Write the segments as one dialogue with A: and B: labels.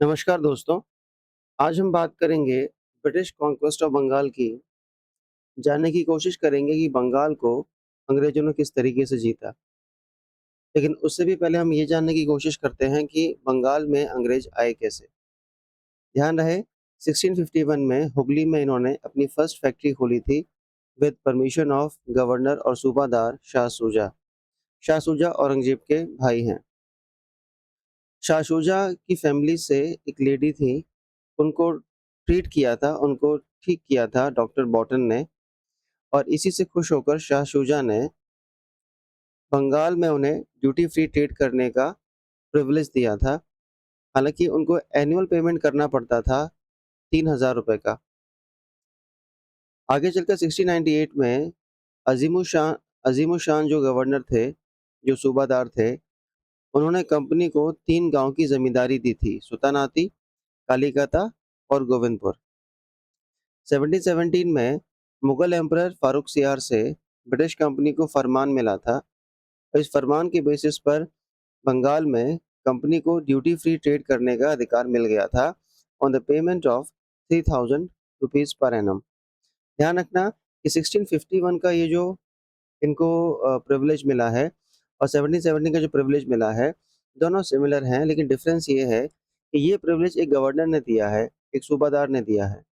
A: नमस्कार दोस्तों, आज हम बात करेंगे ब्रिटिश कॉन्क्वेस्ट ऑफ बंगाल की। जानने की कोशिश करेंगे कि बंगाल को अंग्रेज़ों ने किस तरीके से जीता। लेकिन उससे भी पहले हम ये जानने की कोशिश करते हैं कि बंगाल में अंग्रेज़ आए कैसे? ध्यान रहे 1651 में हुगली में इन्होंने अपनी फर्स्ट फैक्ट्री खोली थी विद परमिशन ऑफ गवर्नर और सूबादार शाह शुजा। शाह शुजा औरंगज़ेब के भाई हैं। शाह शुजा की फैमिली से एक लेडी थी, उनको ट्रीट किया था, उनको ठीक किया था डॉक्टर बॉटन ने। और इसी से खुश होकर शाह शुजा ने बंगाल में उन्हें ड्यूटी फ्री ट्रेड करने का प्रिविलेज दिया था। हालाँकि उनको एनुअल पेमेंट करना पड़ता था ₹3000 का। आगे चलकर 1698 में अज़ीमुशान जो गवर्नर थे, जो सूबादार थे, उन्होंने कंपनी को 3 गाँव की ज़मींदारी दी थी, सुल्तानाती, कालीकता और गोविंदपुर। 1717 में मुगल एम्परर फारूक सियार से ब्रिटिश कंपनी को फरमान मिला था। इस फरमान के बेसिस पर बंगाल में कंपनी को ड्यूटी फ्री ट्रेड करने का अधिकार मिल गया था on the payment of 3000 rupees per annum. ध्यान रखना कि 1651 का ये जो इनको प्रिविलेज मिला है और 1717 का जो प्रिविलेज मिला है, दोनों सिमिलर हैं, लेकिन डिफरेंस ये है कि ये प्रिविलेज एक गवर्नर ने दिया है, एक सूबादार ने दिया है।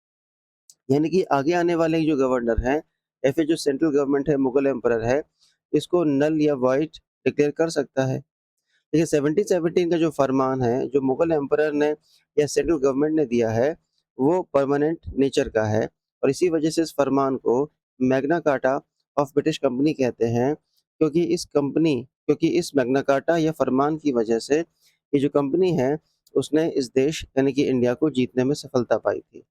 A: यानी कि आगे आने वाले जो गवर्नर हैं या फिर जो सेंट्रल गवर्नमेंट है, मुगल एम्परर है, इसको नल या वॉइड डिक्लेयर कर सकता है। देखिए 1717 का जो फरमान है, जो मुगल एम्परर ने या सेंट्रल गवर्नमेंट ने दिया है, वो परमानेंट नेचर का है और इसी वजह से इस फरमान को Magna carta of British company कहते हैं, क्योंकि इस मैग्ना कार्टा या फरमान की वजह से ये जो कंपनी है, उसने इस देश यानी कि इंडिया को जीतने में सफलता पाई थी।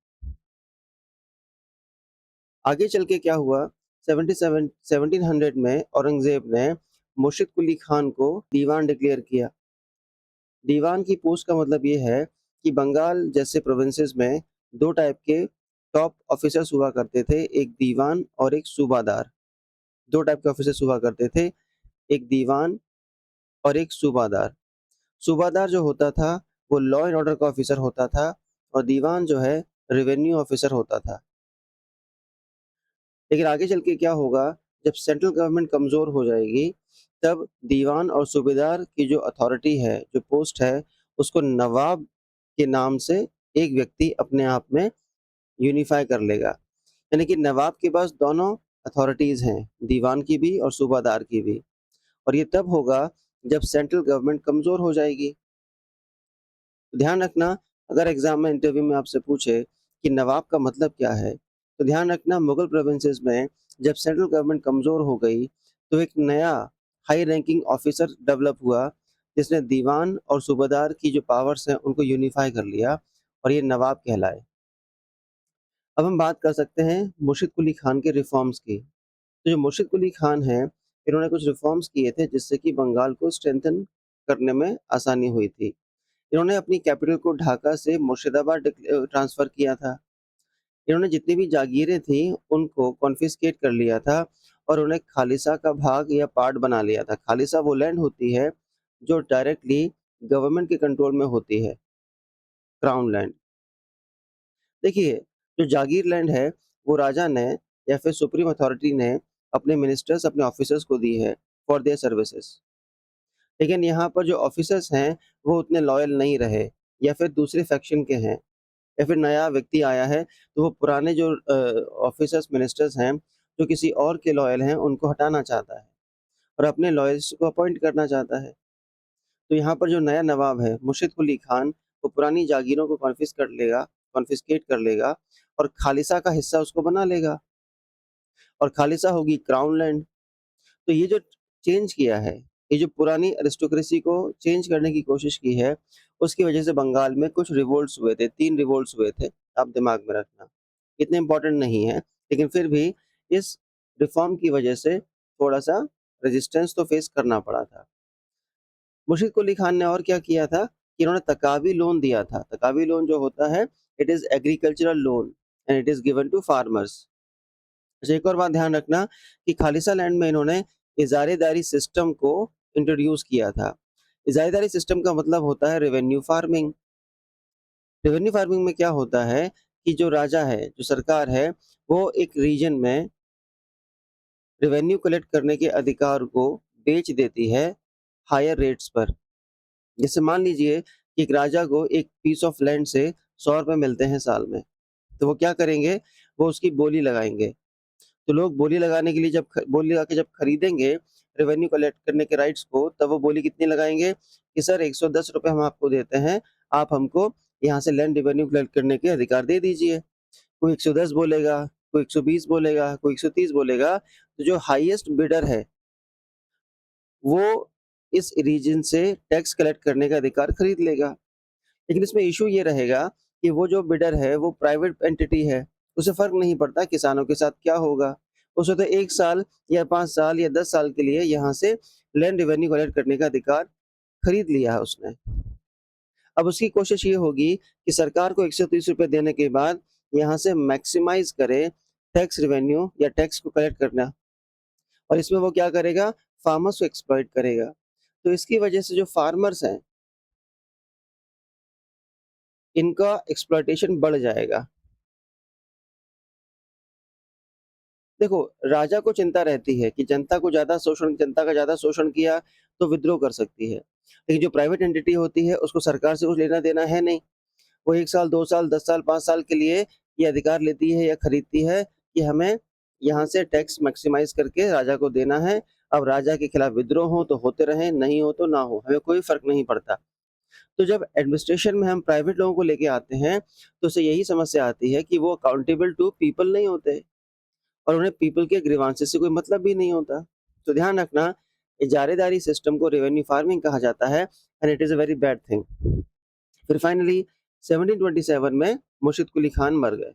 A: आगे चल के क्या हुआ, 1700 में औरंगज़ेब ने मुर्शिद कुली खान को दीवान डिक्लेयर किया। दीवान की पोस्ट का मतलब ये है कि बंगाल जैसे प्रोविंसेस में 2 टाइप के टॉप ऑफिसर्स हुआ करते थे, एक दीवान और एक सूबादार। 2 टाइप के ऑफिसर्स हुआ करते थे, एक दीवान और एक सूबादार। सूबादार जो होता था, वो लॉ एंड ऑर्डर का ऑफिसर होता था और दीवान जो है रेवेन्यू ऑफिसर होता था। लेकिन आगे चल के क्या होगा, जब सेंट्रल गवर्नमेंट कमज़ोर हो जाएगी, तब दीवान और सूबेदार की जो अथॉरिटी है, जो पोस्ट है, उसको नवाब के नाम से एक व्यक्ति अपने आप में यूनिफ़ाई कर लेगा। यानी कि नवाब के पास दोनों अथॉरिटीज़ हैं, दीवान की भी और सूबादार की भी। और ये तब होगा जब सेंट्रल गवर्नमेंट कमज़ोर हो जाएगी। ध्यान रखना, अगर एग्ज़ाम में इंटरव्यू में आपसे पूछे कि नवाब का मतलब क्या है, तो ध्यान रखना मुगल प्रोविंसेस में जब सेंट्रल गवर्नमेंट कमज़ोर हो गई, तो एक नया हाई रैंकिंग ऑफ़िसर डेवलप हुआ, जिसने दीवान और सूबेदार की जो पावर्स हैं, उनको यूनिफ़ाई कर लिया और ये नवाब कहलाए। अब हम बात कर सकते हैं मुर्शिद कुली खान के रिफ़ॉर्म्स की। तो जो मुर्शिद कुली खान हैं, इन्होंने कुछ रिफ़ॉर्म्स किए थे, जिससे कि बंगाल को स्ट्रेंथन करने में आसानी हुई थी। इन्होंने अपनी कैपिटल को ढाका से मुर्शिदाबाद ट्रांसफ़र किया था। इन्होंने जितनी भी जागीरें थीं, उनको कॉन्फिस्केट कर लिया था और उन्हें खालिसा का भाग या पार्ट बना लिया था। खालिसा वो लैंड होती है, जो डायरेक्टली गवर्नमेंट के कंट्रोल में होती है, क्राउन लैंड। देखिए, जो जागीर लैंड है, वो राजा ने या फिर सुप्रीम अथॉरिटी ने अपने मिनिस्टर्स, अपने ऑफिसर्स को दी है फॉर देयर सर्विसेज़। लेकिन यहाँ पर जो ऑफिसर्स हैं, वो उतने लॉयल नहीं रहे या फिर दूसरे फैक्शन के हैं। या फिर नया व्यक्ति आया है, तो वो पुराने जो ऑफ़िसर्स, मिनिस्टर्स हैं, जो किसी और के लॉयल हैं, उनको हटाना चाहता है और अपने लॉयल्स को अपॉइंट करना चाहता है। तो यहाँ पर जो नया नवाब है, मुर्शिद कुली खान, वो पुरानी जागीरों को कॉन्फिस्केट कर लेगा और खालिसा का हिस्सा उसको बना लेगा और खालिसा होगी क्राउन लैंड। तो ये जो चेंज किया है, ये जो पुरानी एरिस्टोक्रेसी को चेंज करने की कोशिश की है, उसकी वजह से बंगाल में कुछ रिवोल्ट्स हुए थे, 3 रिवोल्ट्स हुए थे, आप दिमाग में रखना। इतने इम्पोर्टेंट नहीं है, लेकिन फिर भी इस रिफ़ॉर्म की वजह से थोड़ा-सा रेजिस्टेंस तो फेस करना पड़ा था। मुर्शिद कुली खान ने और क्या किया था कि इन्होंने तकावी लोन दिया था। तकावी लोन जो होता है, it is agricultural loan and it is given to farmers. अच्छा, एक और बात ध्यान रखना कि खालिसा लैंड में इन्होंने इजारेदारी सिस्टम को इंट्रोड्यूस किया था। इजारेदारी सिस्टम का मतलब होता है रेवेन्यू फार्मिंग। रेवेन्यू फार्मिंग में क्या होता है कि जो राजा है, जो सरकार है, वो एक रीजन में रेवेन्यू कलेक्ट करने के अधिकार को बेच देती है हायर रेट्स पर। जैसे मान लीजिए कि एक राजा को एक पीस ऑफ लैंड से ₹100 मिलते हैं साल में, तो वो क्या करेंगे, वो उसकी बोली लगाएँगे। तो लोग बोली लगाने के लिए बोली लगा के जब खरीदेंगे रेवेन्यू कलेक्ट करने के राइट्स को, तब वो बोली कितनी लगाएँगे कि सर ₹110 हम आपको देते हैं, आप हमको यहाँ से लैंड रेवेन्यू कलेक्ट करने के अधिकार दे दीजिए। कोई 110 बोलेगा, कोई 120 बोलेगा, कोई 130 बोलेगा, तो जो हाईएस्ट बिडर है, वो इस रीजन से टैक्स कलेक्ट करने का अधिकार खरीद लेगा। लेकिन इसमें इश्यू ये रहेगा कि वो जो बिडर है, वो प्राइवेट एंटिटी है, उसे फ़र्क नहीं पड़ता किसानों के साथ क्या होगा। उसे तो 1 साल या 5 साल या 10 साल के लिए यहाँ से लैंड रेवेन्यू कलेक्ट करने का अधिकार खरीद लिया है उसने। अब उसकी कोशिश ये होगी कि सरकार को ₹130 देने के बाद यहाँ से मैक्सिमाइज़ करे टैक्स रेवेन्यू या टैक्स को कलेक्ट करना, और इसमें वो क्या करेगा, फार्मर्स को एक्सप्लॉइट करेगा। तो इसकी वजह से जो फार्मर्स हैं, इनका एक्सप्लॉइटेशन बढ़ जाएगा। देखो, राजा को चिंता रहती है कि जनता का ज़्यादा शोषण किया तो विद्रोह कर सकती है। लेकिन जो प्राइवेट एंटिटी होती है, उसको सरकार से कुछ लेना-देना है नहीं। वो 1 साल, 2 साल, 10 साल, 5 साल के लिए ये अधिकार लेती है या खरीदती है कि हमें यहाँ से टैक्स मैक्सिमाइज़ करके राजा को देना है। अब राजा के खिलाफ विद्रोह हो तो होते रहें, नहीं हो तो ना हो, हमें कोई फ़र्क नहीं पड़ता। तो जब एडमिनिस्ट्रेशन में हम प्राइवेट लोगों को लेके आते हैं, तो उससे यही समस्या आती है कि वो अकाउंटेबल टू पीपल नहीं होते और उन्हें पीपल के ग्रीवांसेस से कोई मतलब भी नहीं होता। तो ध्यान रखना, इजारेदारी सिस्टम को रेवेन्यू फार्मिंग कहा जाता है and it is a very bad thing. फिर फाइनली 1727 में मुर्शिद कुली खान मर गए।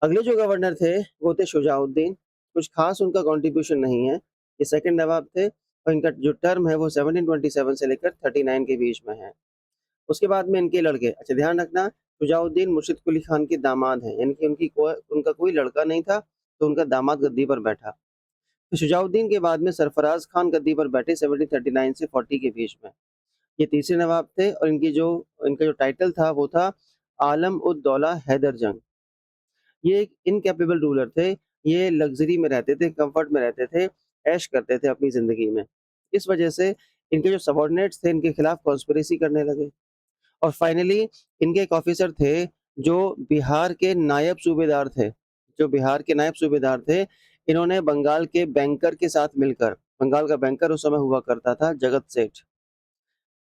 A: अगले जो गवर्नर थे वो थे शुजाउद्दीन। कुछ खास उनका कंट्रीब्यूशन नहीं है। ये सेकंड नवाब थे और इनका जो टर्म है वो 1727 से लेकर 39 के बीच में है। उसके बाद में इनके लड़के, अच्छा ध्यान रखना, शुजाउद्दीन मुर्शिद कुली खान के दामाद हैं, यानी कि उनका कोई लड़का नहीं था, तो उनका दामाद गद्दी पर बैठा। तो शुजाउद्दीन के बाद में सरफराज खान गद्दी पर बैठे 1739 से 40 के बीच में। ये तीसरे नवाब थे और इनका जो टाइटल था वो था आलम उद दौला हैदर जंग। ये एक इनकैपेबल रूलर थे, ये लग्ज़री में रहते थे, कम्फ़र्ट में रहते थे, ऐश करते थे अपनी ज़िंदगी में। इस वजह से इनके जो सबॉर्डिनेट्स थे, इनके खिलाफ कॉन्स्पिरेसी करने लगे और फाइनली इनके एक ऑफ़िसर थे, जो बिहार के नायब सूबेदार थे। जो बिहार के नायब सूबेदार थे, इन्होंने बंगाल के बैंकर के साथ मिलकर, बंगाल का बैंकर उस समय हुआ करता था जगत सेठ।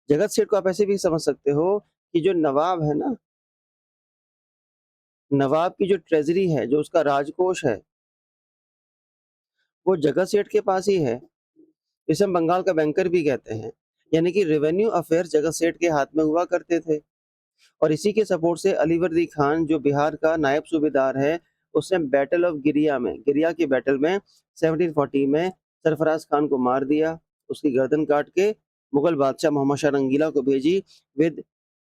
A: जगत सेठ को आप ऐसे भी समझ सकते हो कि जो नवाब है ना, नवाब की जो ट्रेज़री है, जो उसका राजकोष है, वो जगत सेठ के पास ही है। इसे हम बंगाल का बैंकर भी कहते हैं। यानी कि रेवेन्यू अफ़ेयर्स जगत सेठ के हाथ में हुआ करते थे और इसी के सपोर्ट से अलीवर्दी खान जो बिहार का नायब सूबेदार है, उसने बैटल ऑफ गिरिया की बैटल में 1740 में सरफराज खान को मार दिया। उसकी गर्दन काट के मुगल बादशाह मोहम्मद शाह रंगीला को भेजी विद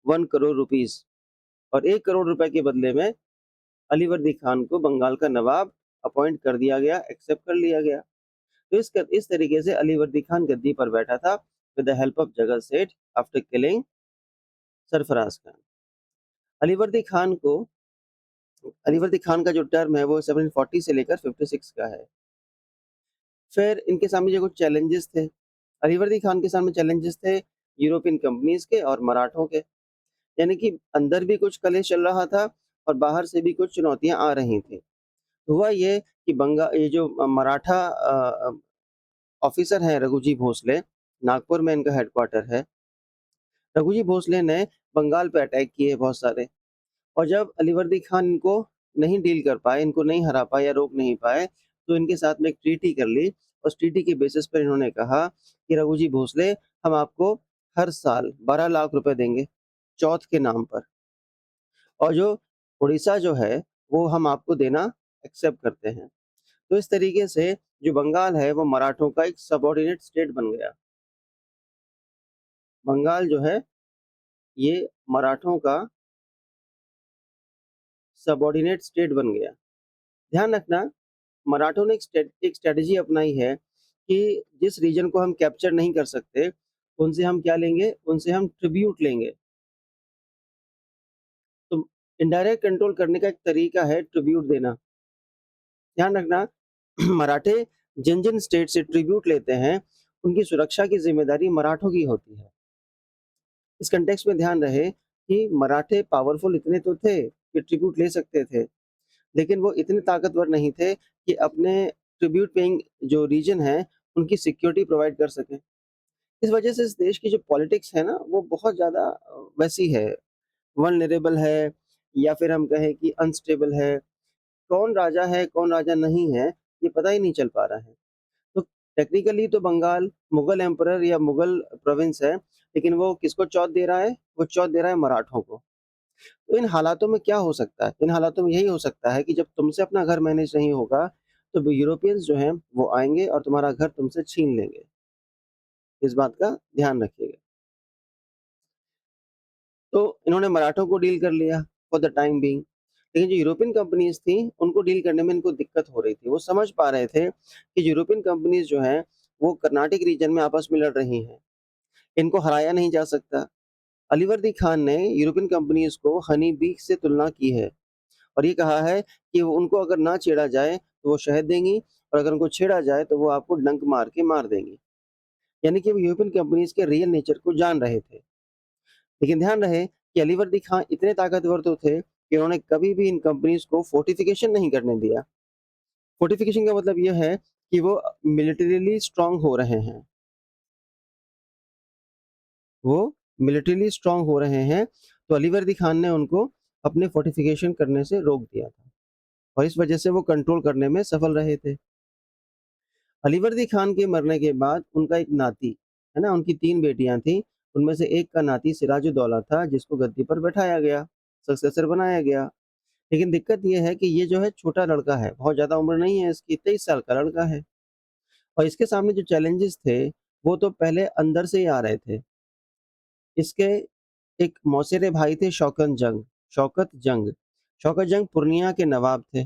A: 1 करोड़ रुपीज़ और 1 करोड़ रुपए के बदले में अलीवर्दी खान को बंगाल का नवाब अपॉइंट कर दिया गया, एक्सेप्ट कर लिया गया। तो इस तरीके से अलीवर्दी खान गद्दी पर बैठा था विद द हेल्प ऑफ जगत सेठ आफ्टर किलिंग सरफराज खान। अलीवर्दी खान को अलीवर्दी खान का जो टर्म है वो 1740 से लेकर 56 का है। फिर इनके सामने जो कुछ चैलेंजेस थे, अलीवर्दी खान के सामने चैलेंजेस थे यूरोपियन कंपनीज़ के और मराठों के। यानी कि अंदर भी कुछ कलेश चल रहा था और बाहर से भी कुछ चुनौतियाँ आ रही थी। हुआ ये कि ये जो मराठा ऑफ़िसर हैं रघुजी भोसले, नागपुर में इनका हेडक्वार्टर है। रघुजी भोसले ने बंगाल पे अटैक किए बहुत सारे और जब अलीवर्दी खान इनको नहीं डील कर पाए, इनको नहीं हरा पाए या रोक नहीं पाए, तो इनके साथ में एक ट्रीटी कर ली। उस ट्रीटी के बेसिस पर इन्होंने कहा कि रघुजी भोसले, हम आपको हर साल 12 लाख रुपए देंगे, चौथ के नाम पर, और जो उड़ीसा जो है, वो हम आपको देना एक्सेप्ट करते हैं। तो इस तरीके से जो बंगाल है, वो मराठों का एक सबऑर्डिनेट स्टेट बन गया। बंगाल जो है, ये मराठों का सबऑर्डिनेट स्टेट बन गया। ध्यान रखना, मराठों ने एक स्ट्रैटेजी अपनाई है कि जिस रीजन को हम कैप्चर नहीं कर सकते, उनसे हम क्या लेंगे? उनसे हम ट्रिब्यूट लेंगे। तो इनडायरेक्ट कंट्रोल करने का एक तरीका है ट्रिब्यूट देना। ध्यान रखना मराठे जिन-जिन स्टेट से ट्रिब्यूट लेते हैं, उनकी सुरक्षा की ज़िम्मेदारी मराठों की होती है। इस कॉन्टेक्स्ट में ध्यान रहे कि मराठे पावरफुल इतने तो थे कि ट्रिब्यूट ले सकते थे, लेकिन वो इतने ताकतवर नहीं थे कि अपने ट्रिब्यूट पेइंग जो रीजन है, उनकी सिक्योरिटी प्रोवाइड कर सकें। इस वजह से इस देश की जो पॉलिटिक्स है ना, वो बहुत ज़्यादा वैसी है, वल्नरेबल है या फिर हम कहें कि अनस्टेबल है। कौन राजा है, कौन राजा नहीं है, ये पता ही नहीं चल पा रहा है। तो टेक्निकली तो बंगाल मुगल एम्परर या मुगल प्रोविंस है, लेकिन वो किसको चौथ दे रहा है? वो चौथ दे रहा है मराठों को। तो इन हालातों में क्या हो सकता है? इन हालातों में यही हो सकता है कि जब तुमसे अपना घर मैनेज नहीं होगा, तो यूरोपियंस जो हैं, वो आएँगे और तुम्हारा घर तुमसे छीन लेंगे। इस बात का ध्यान रखिएगा। तो इन्होंने मराठों को डील कर लिया फॉर द टाइम बीइंग। लेकिन जो यूरोपियन कंपनीज़ थी, उनको डील करने में इनको दिक्कत हो रही थी। वो समझ पा रहे थे कि यूरोपियन कंपनीज़ जो हैं, वो कर्नाटिक रीजन में आपस में लड़ रही हैं। इनको हराया नहीं जा सकता। अलीवर्दी खान ने यूरोपियन कंपनीज़ को हनी बी से तुलना की है और ये कहा है कि वो उनको अगर ना छेड़ा जाए, तो वो शहद देंगी और अगर उनको छेड़ा जाए, तो वो आपको डंक मार के मार देंगी। यानी कि वो यूरोपियन कंपनीज़ के रियल नेचर को जान रहे थे। लेकिन ध्यान रहे कि अलीवर्दी खां इतने ताकतवर तो थे कि उन्होंने कभी भी इन कंपनीज़ को फोर्टिफिकेशन नहीं करने दिया। फोर्टिफिकेशन का मतलब ये है कि वो मिलिटरीली स्ट्रॉन्ग हो रहे हैं। वो मिलिटरीली स्ट्रॉन्ग हो रहे हैं, तो अलीवर्दी खान ने उनको अपने फोर्टिफिकेशन करने से रोक दिया था और इस वजह से वो कंट्रोल करने में सफल रहे थे। अलीवर्दी खान के मरने के बाद उनका एक नाती, है ना? उनकी 3 बेटियाँ थीं, उनमें से एक का नाती सिराजुद्दौला था जिसको गद्दी पर बैठाया गया, सक्सेसर बनाया गया। लेकिन दिक्कत ये है कि ये जो है छोटा लड़का है, बहुत ज़्यादा उम्र नहीं है इसकी, 23 साल का लड़का है और इसके सामने जो चैलेंजेस थे, वो तो पहले अंदर से ही आ रहे थे। इसके एक मौसेरे भाई थे शौकत जंग। शौकत जंग पूर्णिया के नवाब थे।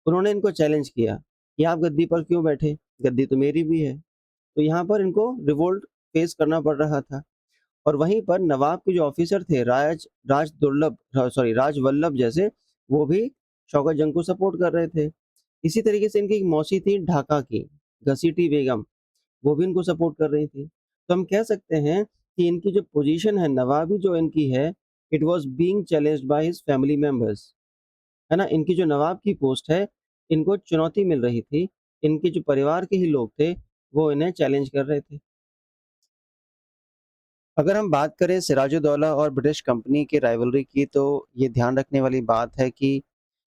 A: उन्होंने इनको चैलेंज किया कि आप गद्दी पर क्यों बैठे? गद्दी तो मेरी भी है। तो यहाँ पर इनको रिवोल्ट फेस करना पड़ रहा था और वहीं पर नवाब के जो ऑफिसर थे राज वल्लभ जैसे, वो भी शौकत जंग को सपोर्ट कर रहे थे। इसी तरीके से इनकी एक मौसी थी ढाका की, घसीटी बेगम, वो भी इनको सपोर्ट कर रही थी। तो हम कह सकते हैं कि इनकी जो पोजीशन है, नवाबी जो इनकी है, it was being challenged by his family members, है ना? इनकी जो नवाब की पोस्ट है, इनको चुनौती मिल रही थी। इनके जो परिवार के ही लोग थे, वो इन्हें चैलेंज कर रहे थे। अगर हम बात करें सिराजुद्दौला और ब्रिटिश कंपनी की राइवलरी की, तो ये ध्यान रखने वाली बात है कि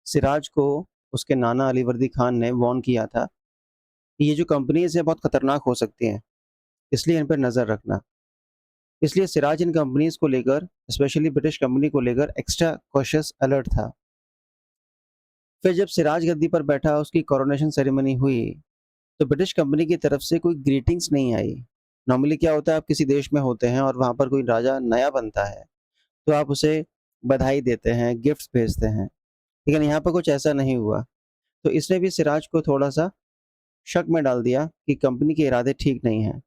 A: सिराज को उसके नाना अलीवर्दी खान ने वार्न किया था कि ये जो कंपनीज़ हैं बहुत खतरनाक हो सकती हैं, इसलिए इन पर नज़र रखना। इसलिए सिराज इन कंपनीज़ को लेकर, स्पेशली ब्रिटिश कंपनी को लेकर एक्स्ट्रा कॉशियस अलर्ट था। फिर जब सिराज गद्दी पर बैठा, उसकी कोरोनेशन सेरेमनी हुई, तो ब्रिटिश कंपनी की तरफ से कोई ग्रीटिंग्स नहीं आई। नॉर्मली क्या होता है, आप किसी देश में होते हैं और वहाँ पर कोई राजा नया बनता है, तो आप उसे बधाई देते हैं, गिफ्ट्स भेजते हैं। लेकिन यहाँ पर कुछ ऐसा नहीं हुआ। तो इसने भी सिराज को थोड़ा-सा शक में डाल दिया कि कंपनी के इरादे ठीक नहीं हैं।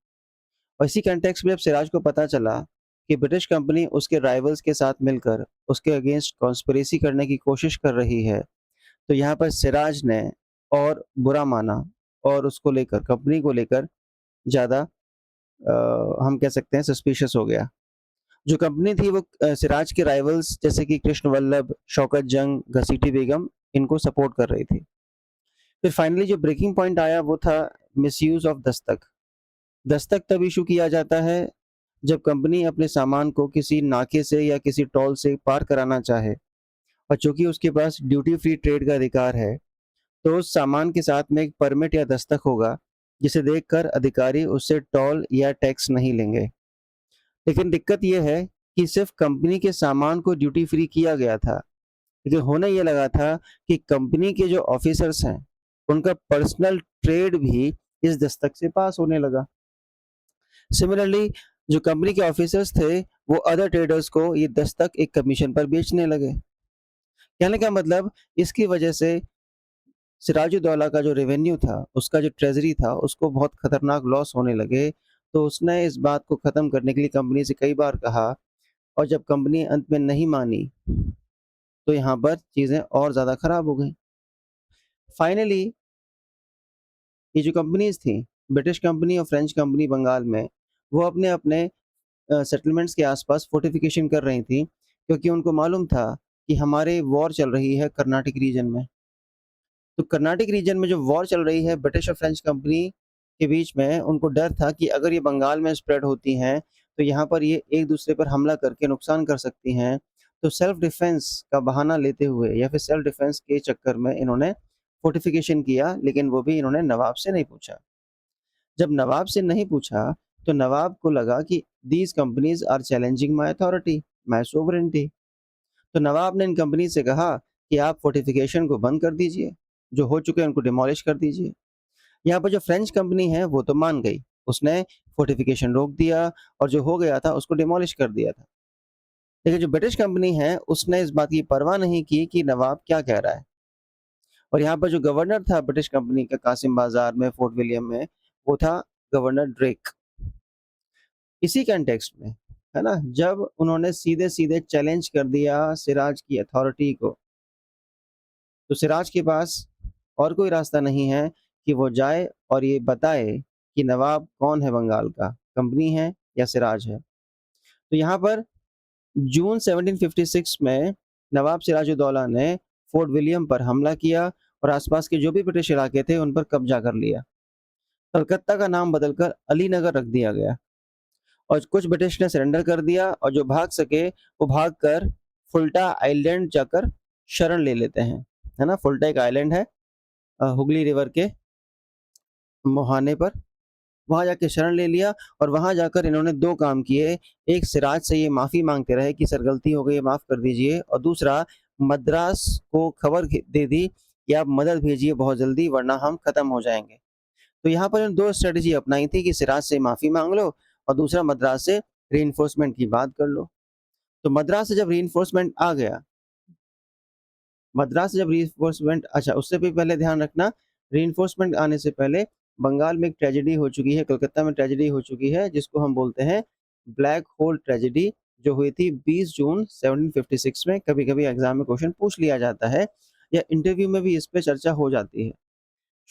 A: और इसी कॉन्टेक्स्ट में जब सिराज को पता चला कि ब्रिटिश कंपनी उसके राइवल्स के साथ मिलकर उसके अगेंस्ट कॉन्स्पिरेसी करने की कोशिश कर रही है, तो यहाँ पर सिराज ने और बुरा माना और उसको लेकर, कंपनी को लेकर ज़्यादा हम कह सकते हैं सस्पिशियस हो गया। जो कंपनी थी वो सिराज के राइवल्स जैसे कि कृष्ण वल्लभ, शौकत जंग, घसीटी बेगम, इनको सपोर्ट कर रही थी। फिर फाइनली जो ब्रेकिंग पॉइंट आया वो था मिसयूज़ ऑफ दस्तक। दस्तक तब इश्यू किया जाता है जब कंपनी अपने सामान को किसी नाके से या किसी टोल से पार कराना चाहे और चूँकि उसके पास ड्यूटी फ्री ट्रेड का अधिकार है, तो उस सामान के साथ में एक परमिट या दस्तक होगा, जिसे देखकर अधिकारी उससे टोल या टैक्स नहीं लेंगे। लेकिन दिक्कत ये है कि सिर्फ कंपनी के सामान को ड्यूटी फ्री किया गया था, लेकिन होने ये लगा था कि कंपनी के जो ऑफिसर्स हैं, उनका पर्सनल ट्रेड भी इस दस्तक से पास होने लगा। सिमिलरली जो कंपनी के ऑफिसर्स थे, वो अदर ट्रेडर्स को ये दस्तक एक कमीशन पर बेचने लगे। कहने का मतलब इसकी वजह से सिराजुद्दौला का जो रेवेन्यू था, उसका जो ट्रेज़री था, उसको बहुत खतरनाक लॉस होने लगे, तो उसने इस बात को ख़त्म करने के लिए कंपनी से कई बार कहा और जब कंपनी अंत में नहीं मानी, तो यहाँ पर चीज़ें और ज़्यादा ख़राब हो गईं। फाइनली ये जो कंपनीज़ थी, ब्रिटिश कंपनी और फ्रेंच कंपनी बंगाल में, वो अपने-अपने सेटलमेंट्स के आस-पास फोर्टिफिकेशन कर रही थी, क्योंकि उनको मालूम था कि हमारे वॉर चल रही है कर्नाटक रीजन में। तो कर्नाटक रीजन में जो वॉर चल रही है ब्रिटिश और फ्रेंच कंपनी के बीच में, उनको डर था कि अगर ये बंगाल में स्प्रेड होती हैं, तो यहाँ पर ये एक-दूसरे पर हमला करके नुकसान कर सकती हैं। तो सेल्फ डिफेंस का बहाना लेते हुए या फिर सेल्फ डिफेंस के चक्कर में इन्होंने फोर्टिफिकेशन किया, लेकिन वो भी इन्होंने नवाब से नहीं पूछा। जब नवाब से नहीं पूछा, तो नवाब को लगा कि these companies are challenging my authority, my sovereignty. तो नवाब ने इन कंपनी से कहा कि आप फोर्टिफिकेशन को बंद कर दीजिए, जो हो चुके हैं उनको डिमोलिश कर दीजिए। यहाँ पर जो फ्रेंच कंपनी है वो तो मान गई, उसने फोर्टिफिकेशन रोक दिया और जो हो गया था उसको डिमोलिश कर दिया था। लेकिन जो ब्रिटिश कंपनी है उसने इस बात की परवाह नहीं की कि नवाब क्या कह रहा है और यहाँ पर जो गवर्नर था ब्रिटिश कंपनी का कासिम बाजार में, फोर्ट विलियम में, वो था गवर्नर ड्रेक। इसी कॉन्टेक्स्ट में, है ना? जब उन्होंने सीधे-सीधे चैलेंज कर दिया सिराज की अथॉरिटी को, तो सिराज के पास और कोई रास्ता नहीं है कि वो जाए और ये बताए कि नवाब कौन है बंगाल का, कंपनी है या सिराज है। तो यहाँ पर जून 1756 में नवाब सिराजुद्दौला ने फोर्ट विलियम पर हमला किया और आसपास के जो भी ब्रिटिश इलाके थे उन पर कब्जा कर लिया। कलकत्ता का नाम बदलकर अलीनगर रख दिया गया और कुछ ब्रिटिश ने सरेंडर कर दिया और जो भाग सके वो भागकर फुल्टा आइलैंड जाकर शरण ले लेते हैं, है ना? फुल्टा एक आइलैंड है हुगली रिवर के मुहाने पर, वहाँ जाके शरण ले लिया और वहाँ जाकर इन्होंने 2 काम किए। एक सिराज से ये माफ़ी माँगते रहे कि सर गलती हो गई है, माफ़ कर दीजिए और दूसरा मद्रास को खबर दे दी कि आप मदद भेजिए बहुत जल्दी वरना हम खत्म हो जाएँगे। तो यहाँ पर इन 2 स्ट्रैटेजी अपनाई थी कि सिराज से माफ़ी माँग लो और दूसरा मद्रास से रीइंफोर्समेंट की बात कर लो। तो मद्रास से जब रीइंफोर्समेंट आ गया, मद्रास से जब रीइंफोर्समेंट अच्छा उससे भी पहले ध्यान रखना, रीइंफोर्समेंट आने से पहले बंगाल में एक ट्रेजेडी हो चुकी है, कलकत्ता में ट्रेजेडी हो चुकी है जिसको हम बोलते हैं ब्लैक होल ट्रेजेडी, जो हुई थी 20 जून 1756 में। कभी-कभी एग्ज़ाम में क्वेश्चन पूछ लिया जाता है या इंटरव्यू में भी इस पे चर्चा हो जाती है।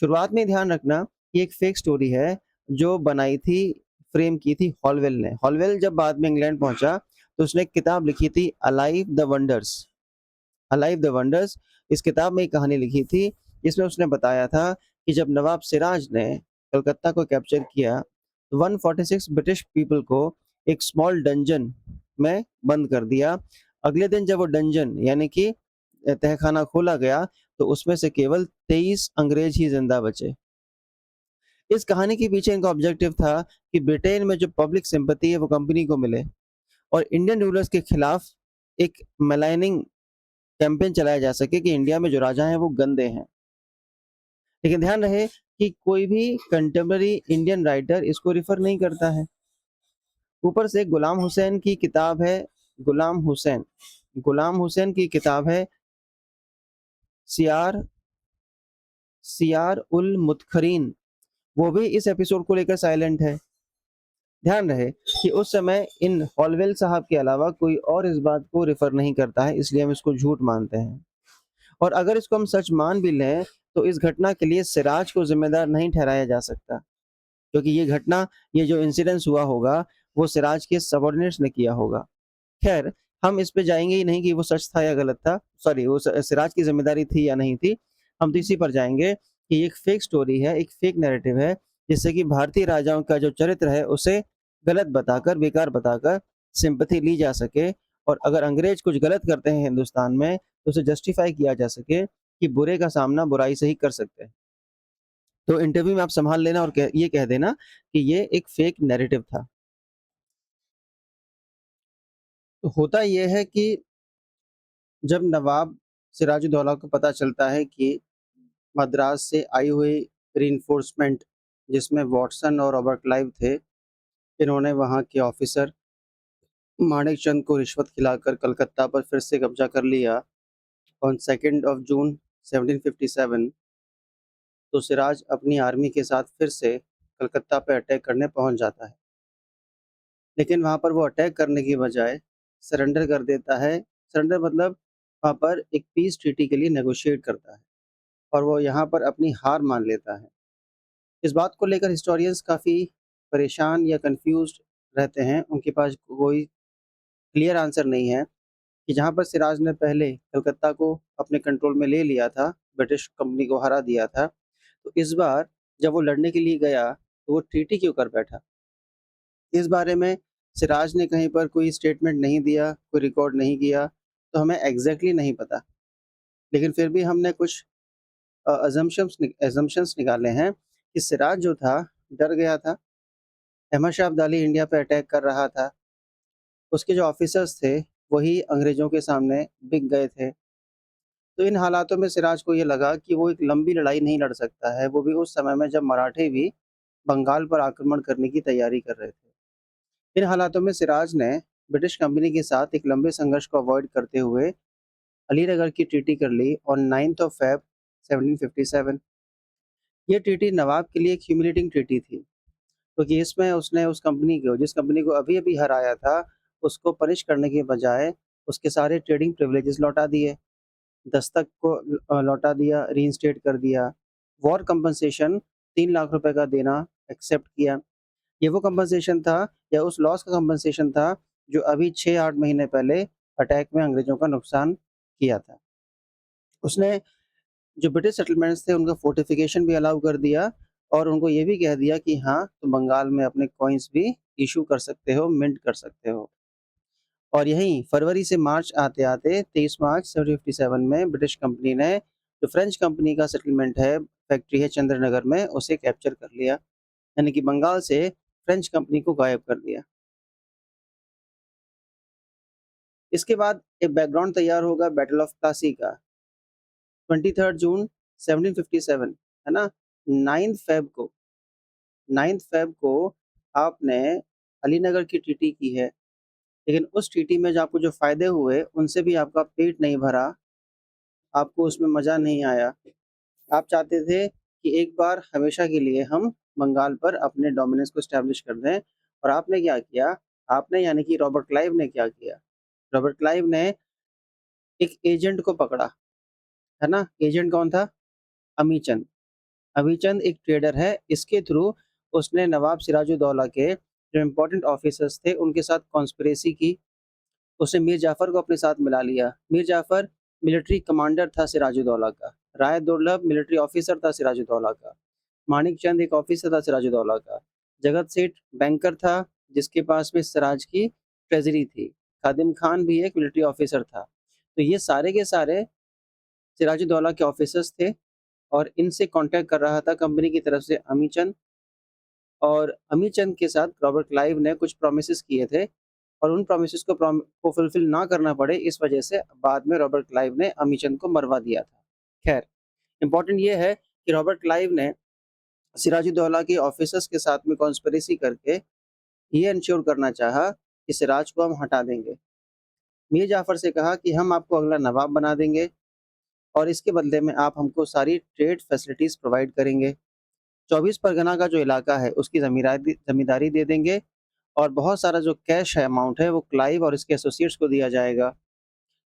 A: शुरुआत में ध्यान रखना कि एक फेक स्टोरी है जो बनाई थी, फ्रेम की थी हॉलवेल ने। हॉलवेल जब बाद में इंग्लैंड पहुँचा तो उसने एक किताब लिखी थी अलाइव द वंडर्स। इस किताब में एक कहानी लिखी थी जिसमें उसने बताया था कि जब नवाब सिराज ने कलकत्ता को कैप्चर किया तो 146 ब्रिटिश पीपल को एक स्मॉल डंजन में बंद कर दिया। अगले दिन जब वो डंजन यानी कि तहखाना खोला गया तो उसमें से केवल 23 अंग्रेज ही जिंदा बचे। इस कहानी के पीछे इनका ऑब्जेक्टिव था कि ब्रिटेन में जो पब्लिक सिंपैथी है वो कंपनी को मिले और इंडियन रूलर्स के खिलाफ एक मैलाइनिंग कैंपेन चलाया जा सके कि इंडिया में जो राजा हैं वो गंदे हैं। लेकिन ध्यान रहे कि कोई भी कंटेम्पररी इंडियन राइटर इसको रिफर नहीं करता है। ऊपर से गुलाम हुसैन की किताब है, गुलाम हुसैन गुलाम हुसैन की किताब है सियार सियार उल मुतखरीन, वो भी इस एपिसोड को लेकर साइलेंट है। ध्यान रहे कि उस समय इन हॉलवेल साहब के अलावा कोई और इस बात को रेफर नहीं करता है, इसलिए हम इसको झूठ मानते हैं। और अगर इसको हम सच मान भी लें, तो इस घटना के लिए सिराज को ज़िम्मेदार नहीं ठहराया जा सकता, क्योंकि ये घटना, ये जो इंसिडेंस हुआ होगा, वो सिराज के सबॉर्डिनेट्स ने किया होगा। ख़ैर, हम इस पे जाएँगे ही नहीं कि वो सच था या गलत था, सॉरी वो सिराज की ज़िम्मेदारी थी या नहीं थी। हम तो इसी पर जाएँगे कि ये एक फ़ेक स्टोरी है, एक फ़ेक नैरेटिव है, जिससे कि भारतीय राजाओं का जो चरित्र है, उसे गलत बताकर, बेकार बताकर सिम्पैथी ली जा सके और अगर अंग्रेज़ कुछ गलत करते हैं हिंदुस्तान में, तो उसे जस्टिफ़ाई किया जा सके कि बुरे का सामना बुराई से ही कर सकते हैं। तो इंटरव्यू में आप सँभाल लेना और ये कह देना कि ये एक फ़ेक नैरेटिव था। तो होता ये है कि जब नवाब सिराजुद्दौला को पता चलता है कि मद्रास से आई हुई रीइंफोर्समेंट, जिसमें वॉटसन और रॉबर्ट क्लाइव थे, इन्होंने वहाँ के ऑफिसर मानेकचंद को रिश्वत खिलाकर कलकत्ता पर फिर से कब्जा कर लिया ऑन 2nd ऑफ जून 1757। तो सिराज अपनी आर्मी के साथ फिर से कलकत्ता पे अटैक करने पहुँच जाता है। लेकिन वहाँ पर वो अटैक करने की बजाय सरेंडर कर देता है। सरेंडर मतलब वहाँ पर एक पीस ट्रीटी के लिए नेगोशिएट करता है और वो यहाँ पर अपनी हार मान लेता है। इस बात को लेकर हिस्टोरियंस काफ़ी परेशान या कन्फ्यूज़्ड रहते हैं। उनके पास कोई क्लियर आंसर नहीं है कि जहाँ पर सिराज ने पहले कलकत्ता को अपने कंट्रोल में ले लिया था, ब्रिटिश कंपनी को हरा दिया था, तो इस बार जब वो लड़ने के लिए गया, तो वो ट्रीटी क्यों कर बैठा? इस बारे में सिराज ने कहीं पर कोई स्टेटमेंट नहीं दिया, कोई रिकॉर्ड नहीं किया, तो हमें एग्ज़ैक्टली नहीं पता। लेकिन फिर भी हमने कुछ असम्पशन्स निकाले हैं कि सिराज जो था, डर गया था। अहमद शाह अब्दाली इंडिया पे अटैक कर रहा था। उसके जो ऑफ़िसर्स थे, वही अंग्रेज़ों के सामने बिक गए थे। तो इन हालातों में सिराज को ये लगा कि वो एक लंबी लड़ाई नहीं लड़ सकता है, वो भी उस समय में जब मराठे भी बंगाल पर आक्रमण करने की तैयारी कर रहे थे। इन हालातों में सिराज ने ब्रिटिश कंपनी के साथ एक लंबे संघर्ष को अवॉइड करते हुए अलीनगर की ट्रीटी कर ली ऑन 9th ऑफ फ़ेब 1757। ये ट्रीटी नवाब के लिए एक ह्यूमिलेटिंग ट्रीटी थी, क्योंकि इसमें उसने उस कंपनी को जिस कंपनी को अभी-अभी हराया था, उसको पनिश करने के बजाय उसके सारे ट्रेडिंग प्रिविलेजेस लौटा दिए। दस्तक को लौटा दिया, रीइंस्टेट कर दिया। वॉर कंपनसेशन 3 लाख रुपए का देना एक्सेप्ट किया। ये वो कंपनसेशन था या उस लॉस का कंपनसेशन था, जो अभी 6-8 महीने पहले अटैक में अंग्रेज़ों का नुकसान किया था। उसने जो ब्रिटिश सेटलमेंट्स थे, उनका फोर्टिफिकेशन भी अलाउ कर दिया और उनको ये भी कह दिया कि हाँ, तुम बंगाल में अपने कॉइन्स भी इश्यू कर सकते हो, मिंट कर सकते हो। और यहीं फरवरी से मार्च आते-आते 23 मार्च 1757 में ब्रिटिश कंपनी ने जो फ्रेंच कंपनी का सेटलमेंट है, फैक्ट्री है चंद्रनगर में, उसे कैप्चर कर लिया। यानी कि बंगाल से फ्रेंच कंपनी को गायब कर दिया। इसके बाद एक बैकग्राउंड तैयार होगा बैटल ऑफ प्लासी का। 23 जून 1757 है ना? 9th फ़ेब को 9th फ़ेब को आपने अलीनगर की ट्रीटी की है। लेकिन उस ट्रीटी में जो आपको जो फ़ायदे हुए, उनसे भी आपका पेट नहीं भरा, आपको उसमें मज़ा नहीं आया। आप चाहते थे कि एक बार हमेशा के लिए हम बंगाल पर अपने डोमिनेंस को एस्टेब्लिश कर दें और आपने क्या किया? आपने यानी कि रॉबर्ट क्लाइव ने क्या किया? रॉबर्ट क्लाइव ने एक एजेंट को पकड़ा, है ना? एजेंट कौन था? अमीचंद। अमीचंद एक ट्रेडर है, इसके थ्रू उसने नवाब सिराजुद्दौला के जो इम्पोर्टेंट ऑफिसर्स थे, उनके साथ कॉन्स्पिरेसी की। उसने मीर जाफ़र को अपने साथ मिला लिया। मीर जाफ़र मिलिट्री कमांडर था सिराजुद्दौला का। राय दुर्लभ मिलिट्री ऑफिसर था सिराजुद्दौला का। मानिक चंद एक ऑफिसर था सिराजुद्दौला का। जगत सेठ बैंकर था, जिसके पास में सिराज की ट्रेज़री थी। खादिम खान भी एक मिलिट्री ऑफिसर था। तो ये सारे के सारे सिराजुद्दौला के ऑफिसर्स थे और इनसे कॉन्टैक्ट कर रहा था कंपनी की तरफ से अमीचंद। और अमीचंद के साथ रॉबर्ट क्लाइव ने कुछ प्रॉमिसेस किए थे और उन प्रॉमिसेस को फुलफिल ना करना पड़े, इस वजह से बाद में रॉबर्ट क्लाइव ने अमीचंद को मरवा दिया था। खैर, इम्पोर्टेंट ये है कि रॉबर्ट क्लाइव ने सिराजुद्दौला के ऑफिसर्स के साथ में कॉन्स्पिरेसी करके ये एंश्योर करना चाहा कि सिराज को हम हटा देंगे। मीर जाफ़र से कहा कि हम आपको अगला नवाब बना देंगे और इसके बदले में आप हमको सारी ट्रेड फैसिलिटीज़ प्रोवाइड करेंगे। 24 परगना का जो इलाका है, उसकी ज़मींदारी दे देंगे और बहुत सारा जो कैश है, अमाउंट है, वो क्लाइव और इसके एसोसिएट्स को दिया जाएगा।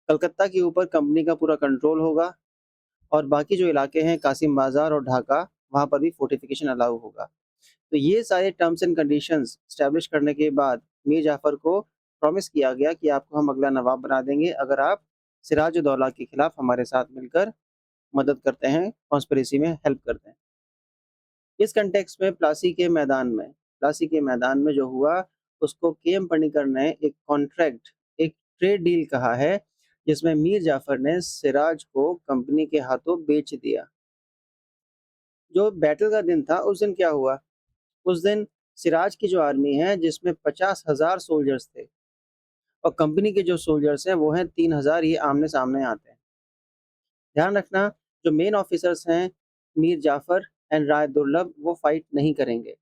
A: कलकत्ता के ऊपर कंपनी का पूरा कंट्रोल होगा और बाकी जो इलाके हैं, कासिम बाज़ार और ढाका, वहाँ पर भी फोर्टिफिकेशन अलाउ होगा। तो ये सारे टर्म्स एंड कंडीशंस एस्टैब्लिश करने के बाद मीर जाफ़र को प्रॉमिस किया गया कि आपको हम अगला नवाब बना देंगे, अगर आप सिराज-उद-दौला के खिलाफ हमारे साथ मिलकर मदद करते हैं, कॉन्स्पिरेसी में हेल्प करते हैं। इस कॉन्टेक्स्ट में प्लासी के मैदान में जो हुआ, उसको केएम पनिकर ने एक कॉन्ट्रैक्ट, एक ट्रेड डील कहा है, जिसमें मीर जाफ़र ने सिराज को कंपनी के हाथों बेच दिया। जो बैटल का दिन था, उस दिन क्या हुआ? उस दिन सिराज की जो आर्मी है, जिसमें 50,000 सोल्जर्स थे और कंपनी के जो सोल्जर्स हैं, वो हैं 3,000, ये आमने-सामने आते हैं। ध्यान रखना, जो मेन ऑफिसर्स हैं, मीर जाफ़र एंड राय दुर्लभ, वो फाइट नहीं करेंगे।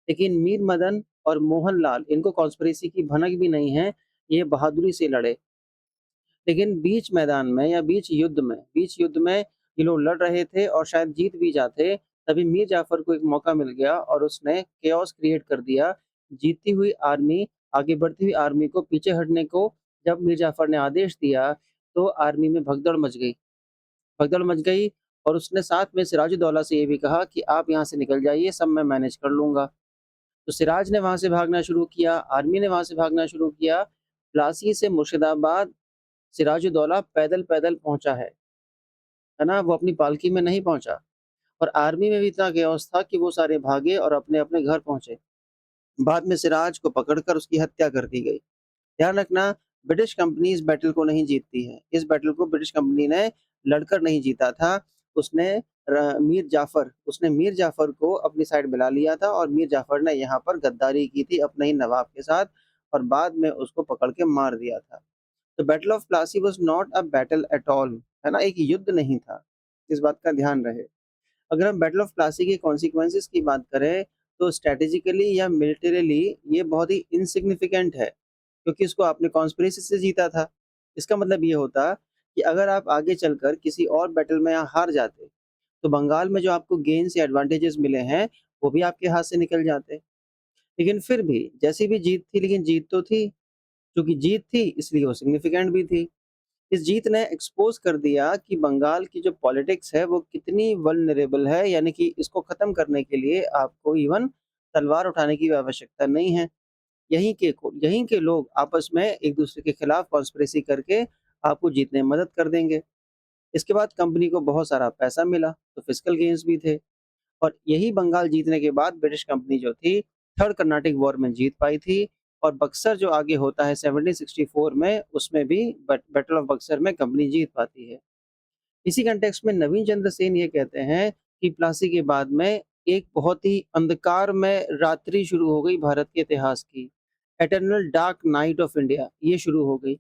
A: लेकिन मीर मदन और मोहन लाल, इनको कॉन्स्पिरेसी की भनक भी नहीं है, ये बहादुरी से लड़े। लेकिन बीच मैदान में या बीच युद्ध में ये लोग लड़ रहे थे और शायद जीत भी जाते, तभी मीर जाफ़र को एक मौका मिल गया और उसने केओस क्रिएट कर दिया। जीतती हुई आर्मी, आगे बढ़ती हुई आर्मी को पीछे हटने को जब मीर जाफ़र ने आदेश दिया, तो आर्मी में भगदड़ मच गई। भगदड़ मच गई और उसने साथ में सिराजुद्दौला से ये भी कहा कि आप यहाँ से निकल जाइए, सब मैं मैनेज कर लूँगा। तो सिराज ने वहाँ से भागना शुरू किया, आर्मी ने वहाँ से भागना शुरू किया। प्लासी से मुर्शिदाबाद सिराजुद्दौला पैदल-पैदल पहुँचा है ना? वो अपनी पालकी में नहीं पहुँचा और आर्मी में भी इतना chaos था कि वो सारे भागे और अपने-अपने घर पहुँचे। बाद में सिराज को पकड़कर उसकी हत्या कर दी गई। ध्यान रखना, ब्रिटिश कंपनी इस बैटल को नहीं जीतती है। इस बैटल को ब्रिटिश कंपनी ने लड़कर नहीं जीता था। उसने मीर जाफ़र को अपनी साइड मिला लिया था और मीर जाफ़र ने यहाँ पर गद्दारी की थी अपने ही नवाब के साथ और बाद में उसको पकड़ के मार दिया था। तो battle of Plassey was not a battle at all, है ना? एक युद्ध नहीं था। इस बात का ध्यान रहे। अगर हम बैटल ऑफ प्लासी के कॉन्सिक्वेंसेस की बात करें, तो स्ट्रैटेजिकली या मिलिटरीली ये बहुत ही इनसिग्निफिकेंट है, क्योंकि इसको आपने कॉन्स्पिरेसी से जीता था। इसका मतलब ये होता कि अगर आप आगे चलकर किसी और बैटल में यहाँ हार जाते, तो बंगाल में जो आपको गेन्स या एडवांटेजेस मिले हैं, वो भी आपके हाथ से निकल जाते। लेकिन फिर भी जैसी भी जीत थी, लेकिन जीत तो थी। चूँकि जीत थी, इसलिए वो सिग्निफिकेंट भी थी। इस जीत ने एक्सपोज़ कर दिया कि बंगाल की जो पॉलिटिक्स है वो कितनी वल्नरेबल है, यानी कि इसको ख़त्म करने के लिए आपको इवन तलवार उठाने की भी आवश्यकता नहीं है। यहीं के लोग आपस में एक-दूसरे के खिलाफ कॉन्स्पिरेसी करके आपको जीतने में मदद कर देंगे। इसके बाद कंपनी को बहुत सारा पैसा मिला, तो फिस्कल गेन्स भी थे और यही बंगाल जीतने के बाद ब्रिटिश कंपनी जो थी, थर्ड कर्नाटिक वॉर में जीत पाई थी और बक्सर जो आगे होता है 1764 में, उसमें भी बैटल ऑफ बक्सर में कंपनी जीत पाती है। इसी कॉन्टेक्स्ट में नवीन चंद्र सेन ये कहते हैं कि प्लासी के बाद में एक बहुत ही अंधकारमय रात्रि शुरू हो गई भारत के इतिहास की। Eternal dark night of India ये शुरू हो गई।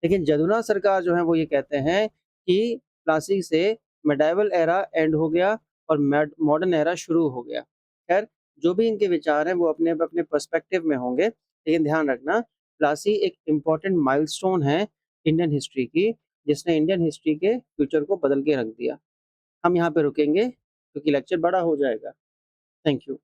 A: लेकिन जदुनाथ सरकार जो है वो ये कहते हैं कि प्लासी से मेडाइवल एरा एंड हो गया और मॉडर्न एरा शुरू हो गया। खैर, जो भी इनके विचार हैं वो अपने-अपने पर्सपेक्टिव में होंगे, लेकिन ध्यान रखना प्लासी एक इम्पोर्टेंट माइलस्टोन है इंडियन हिस्ट्री की, जिसने इंडियन हिस्ट्री के फ्यूचर को बदल के रख दिया। हम यहाँ पे रुकेंगे क्योंकि लेक्चर बड़ा हो जाएगा। Thank you.